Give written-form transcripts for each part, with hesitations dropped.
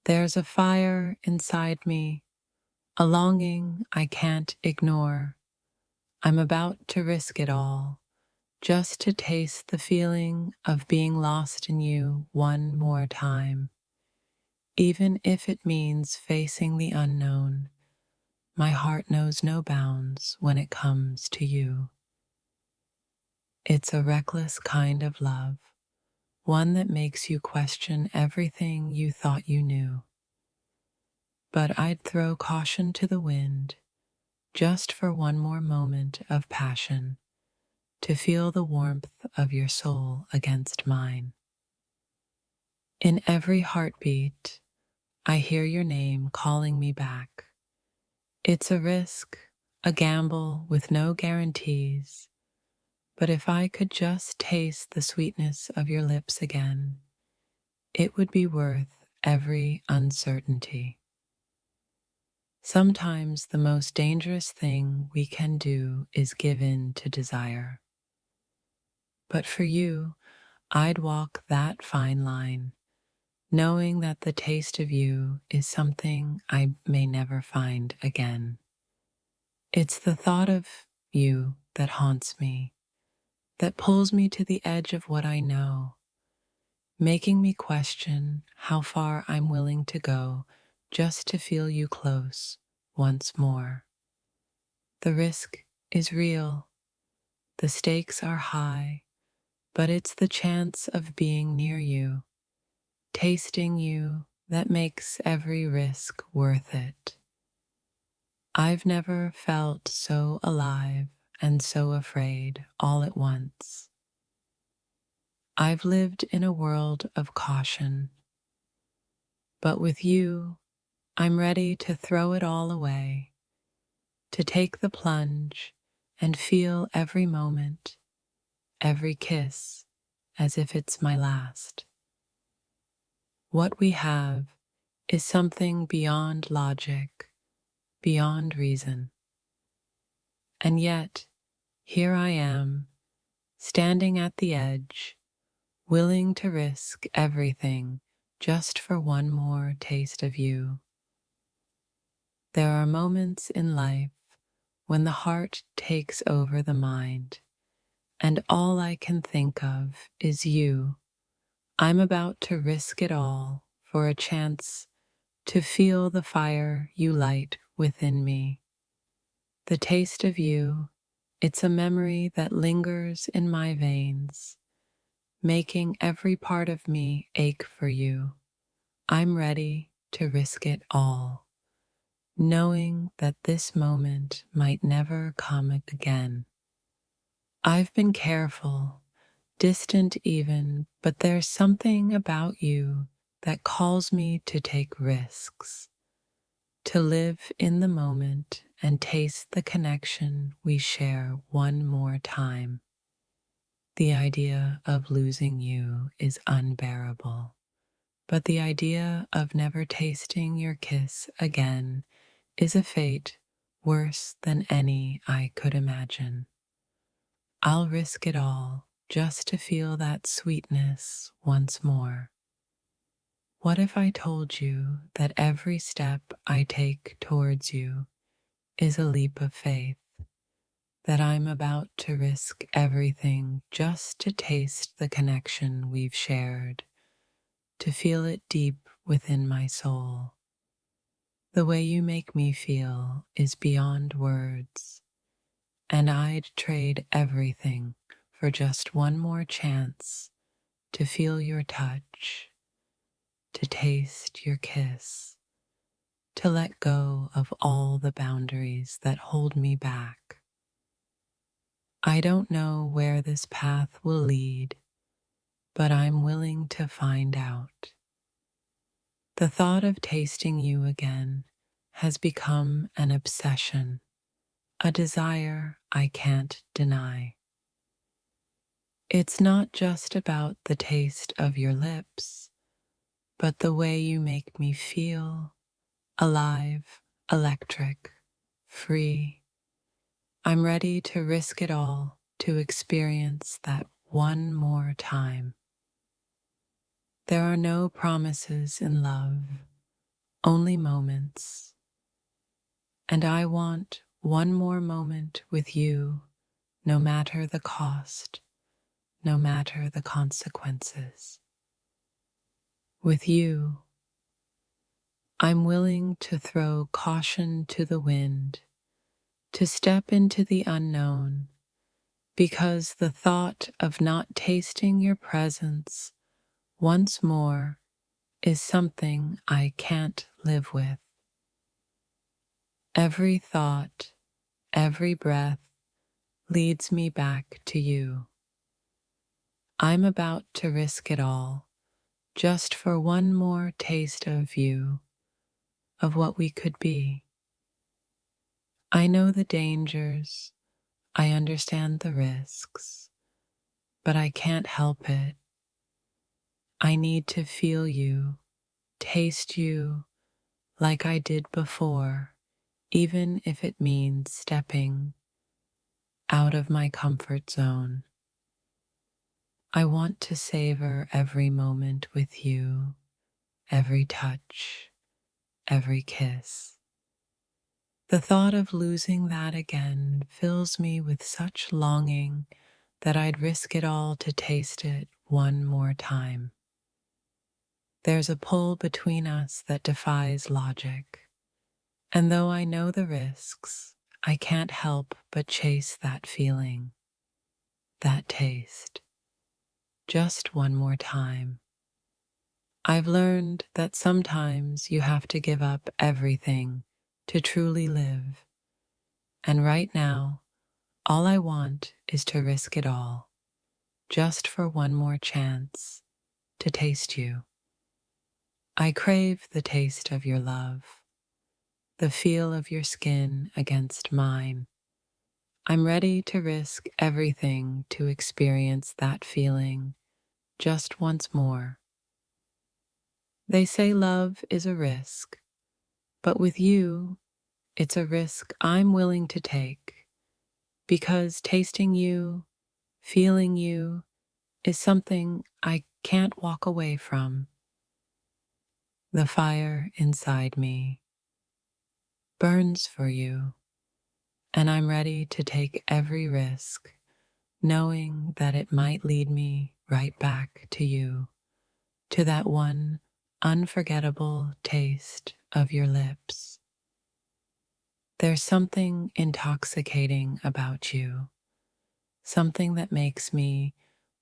There's a fire inside me, a longing I can't ignore. I'm about to risk it all, just to taste the feeling of being lost in you one more time. Even if it means facing the unknown, my heart knows no bounds when it comes to you. It's a reckless kind of love, one that makes you question everything you thought you knew. But I'd throw caution to the wind, just for one more moment of passion, to feel the warmth of your soul against mine. In every heartbeat, I hear your name calling me back. It's a risk, a gamble with no guarantees, but if I could just taste the sweetness of your lips again, it would be worth every uncertainty. Sometimes the most dangerous thing we can do is give in to desire. But for you, I'd walk that fine line, knowing that the taste of you is something I may never find again. It's the thought of you that haunts me, that pulls me to the edge of what I know, making me question how far I'm willing to go just to feel you close once more. The risk is real, the stakes are high, but it's the chance of being near you, tasting you, that makes every risk worth it. I've never felt so alive and so afraid all at once. I've lived in a world of caution, but with you, I'm ready to throw it all away, to take the plunge and feel every moment, every kiss, as if it's my last. What we have is something beyond logic, beyond reason. And yet, here I am, standing at the edge, willing to risk everything just for one more taste of you. There are moments in life when the heart takes over the mind, and all I can think of is you. I'm about to risk it all for a chance to feel the fire you light within me. The taste of you, it's a memory that lingers in my veins, making every part of me ache for you. I'm ready to risk it all, knowing that this moment might never come again. I've been careful, distant even, but there's something about you that calls me to take risks, to live in the moment and taste the connection we share one more time. The idea of losing you is unbearable, but the idea of never tasting your kiss again is a fate worse than any I could imagine. I'll risk it all just to feel that sweetness once more. What if I told you that every step I take towards you is a leap of faith, that I'm about to risk everything just to taste the connection we've shared, to feel it deep within my soul? The way you make me feel is beyond words, and I'd trade everything for just one more chance to feel your touch, to taste your kiss, to let go of all the boundaries that hold me back. I don't know where this path will lead, but I'm willing to find out. The thought of tasting you again has become an obsession, a desire I can't deny. It's not just about the taste of your lips, but the way you make me feel, alive, electric, free. I'm ready to risk it all to experience that one more time. There are no promises in love, only moments, and I want one more moment with you, no matter the cost, no matter the consequences. With you, I'm willing to throw caution to the wind, to step into the unknown, because the thought of not tasting your presence once more is something I can't live with. Every thought, every breath leads me back to you. I'm about to risk it all, just for one more taste of you, of what we could be. I know the dangers, I understand the risks, but I can't help it. I need to feel you, taste you, like I did before, even if it means stepping out of my comfort zone. I want to savor every moment with you, every touch, every kiss. The thought of losing that again fills me with such longing that I'd risk it all to taste it one more time. There's a pull between us that defies logic, and though I know the risks, I can't help but chase that feeling, that taste, just one more time. I've learned that sometimes you have to give up everything to truly live, and right now, all I want is to risk it all, just for one more chance to taste you. I crave the taste of your love, the feel of your skin against mine. I'm ready to risk everything to experience that feeling just once more. They say love is a risk, but with you, it's a risk I'm willing to take, because tasting you, feeling you, is something I can't walk away from. The fire inside me burns for you, and I'm ready to take every risk, knowing that it might lead me right back to you, to that one unforgettable taste of your lips. There's something intoxicating about you, something that makes me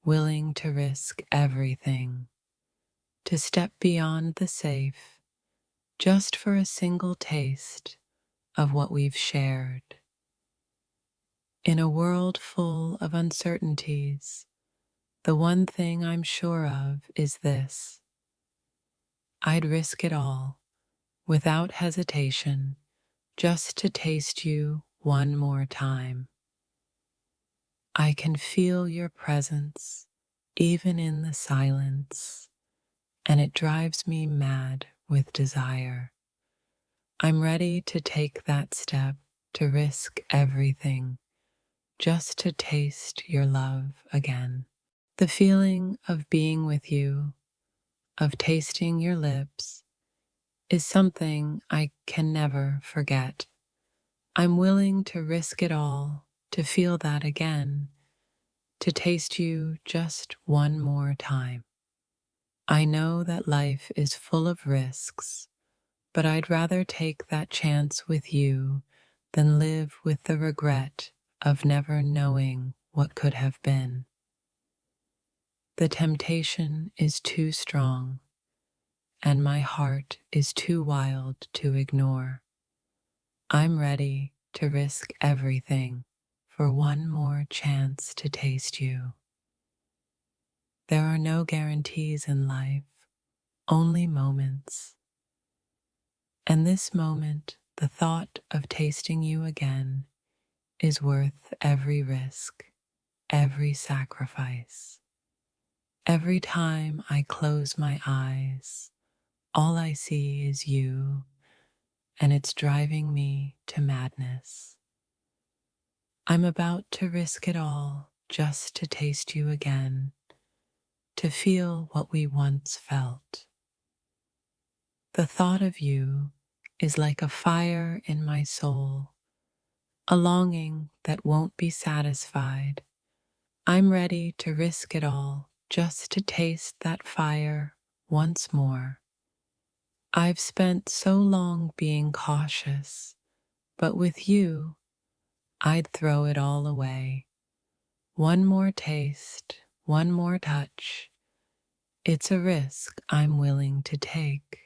willing to risk everything, to step beyond the safe, just for a single taste of what we've shared. In a world full of uncertainties, the one thing I'm sure of is this: I'd risk it all, without hesitation, just to taste you one more time. I can feel your presence, even in the silence, and it drives me mad with desire. I'm ready to take that step, to risk everything, just to taste your love again. The feeling of being with you, of tasting your lips, is something I can never forget. I'm willing to risk it all to feel that again, to taste you just one more time. I know that life is full of risks, but I'd rather take that chance with you than live with the regret of never knowing what could have been. The temptation is too strong, and my heart is too wild to ignore. I'm ready to risk everything for one more chance to taste you. There are no guarantees in life, only moments. And this moment, the thought of tasting you again, is worth every risk, every sacrifice. Every time I close my eyes, all I see is you, and it's driving me to madness. I'm about to risk it all just to taste you again, to feel what we once felt. The thought of you is like a fire in my soul, a longing that won't be satisfied. I'm ready to risk it all just to taste that fire once more. I've spent so long being cautious, but with you, I'd throw it all away. One more taste, one more touch. It's a risk I'm willing to take.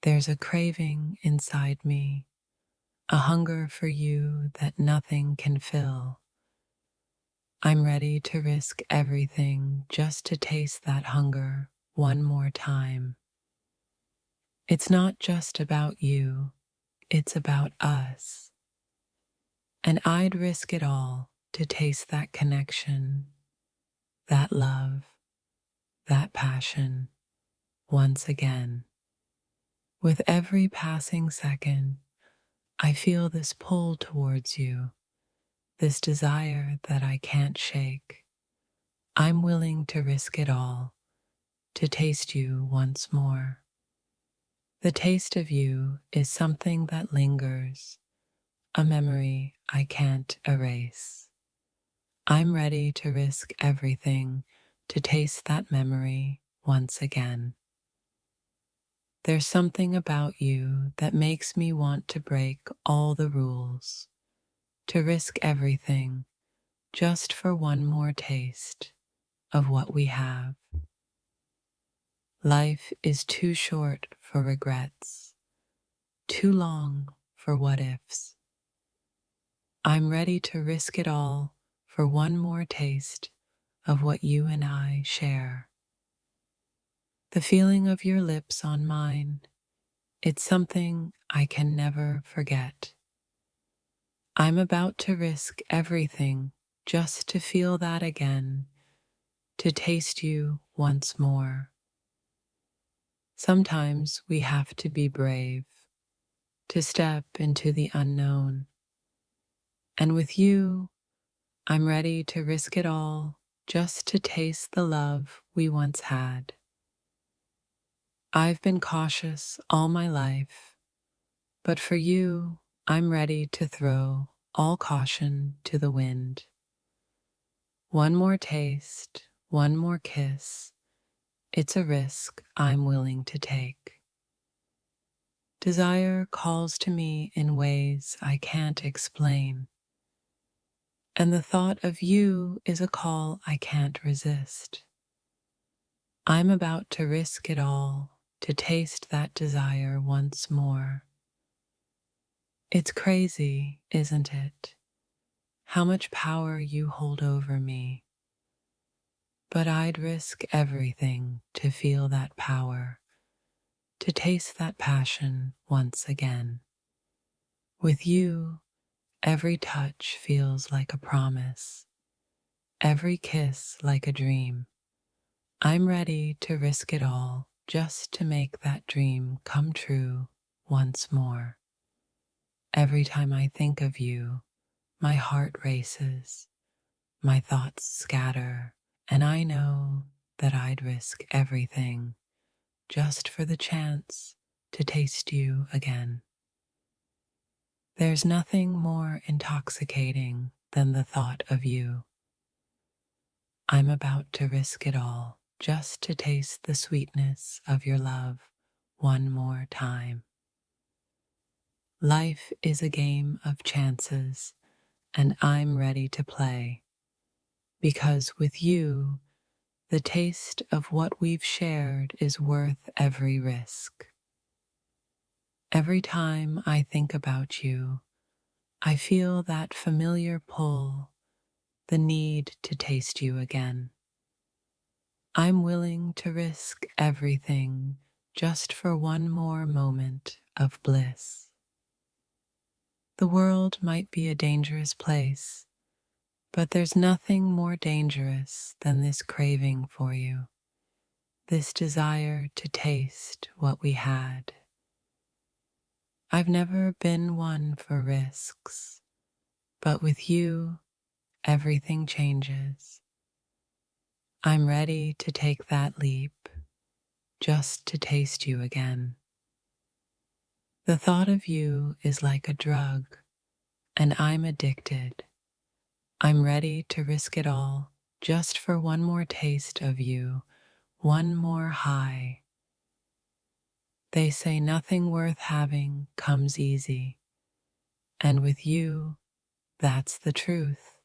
There's a craving inside me, a hunger for you that nothing can fill. I'm ready to risk everything just to taste that hunger one more time. It's not just about you, it's about us. And I'd risk it all to taste that connection, that love, that passion once again. With every passing second, I feel this pull towards you, this desire that I can't shake. I'm willing to risk it all to taste you once more. The taste of you is something that lingers, a memory I can't erase. I'm ready to risk everything to taste that memory once again. There's something about you that makes me want to break all the rules, to risk everything just for one more taste of what we have. Life is too short for regrets, too long for what ifs. I'm ready to risk it all for one more taste of what you and I share. The feeling of your lips on mine, it's something I can never forget. I'm about to risk everything just to feel that again, to taste you once more. Sometimes we have to be brave, to step into the unknown. And with you, I'm ready to risk it all just to taste the love we once had. I've been cautious all my life, but for you, I'm ready to throw all caution to the wind. One more taste, one more kiss. It's a risk I'm willing to take. Desire calls to me in ways I can't explain. And the thought of you is a call I can't resist. I'm about to risk it all to taste that desire once more. It's crazy, isn't it? How much power you hold over me. But I'd risk everything to feel that power, to taste that passion once again. With you, every touch feels like a promise, every kiss like a dream. I'm ready to risk it all just to make that dream come true once more. Every time I think of you, my heart races, my thoughts scatter, and I know that I'd risk everything just for the chance to taste you again. There's nothing more intoxicating than the thought of you. I'm about to risk it all just to taste the sweetness of your love one more time. Life is a game of chances, and I'm ready to play. Because with you, the taste of what we've shared is worth every risk. Every time I think about you, I feel that familiar pull, the need to taste you again. I'm willing to risk everything just for one more moment of bliss. The world might be a dangerous place, but there's nothing more dangerous than this craving for you, this desire to taste what we had. I've never been one for risks, but with you, everything changes. I'm ready to take that leap, just to taste you again. The thought of you is like a drug, and I'm addicted. I'm ready to risk it all just for one more taste of you, one more high. They say nothing worth having comes easy, and with you, that's the truth.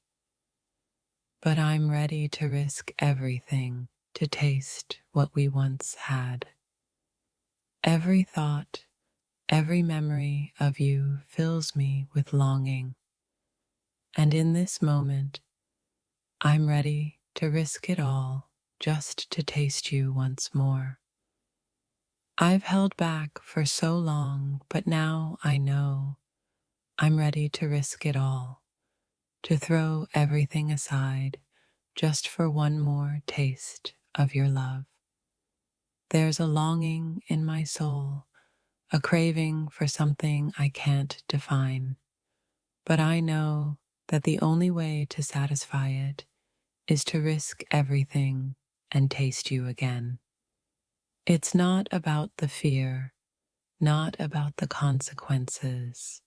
But I'm ready to risk everything to taste what we once had. Every thought, every memory of you fills me with longing, and in this moment, I'm ready to risk it all just to taste you once more. I've held back for so long, but now I know I'm ready to risk it all, to throw everything aside just for one more taste of your love. There's a longing in my soul, a craving for something I can't define, but I know that the only way to satisfy it is to risk everything and taste you again. It's not about the fear, not about the consequences.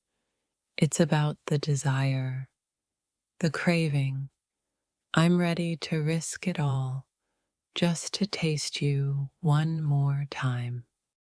It's about the desire, the craving. I'm ready to risk it all just to taste you one more time.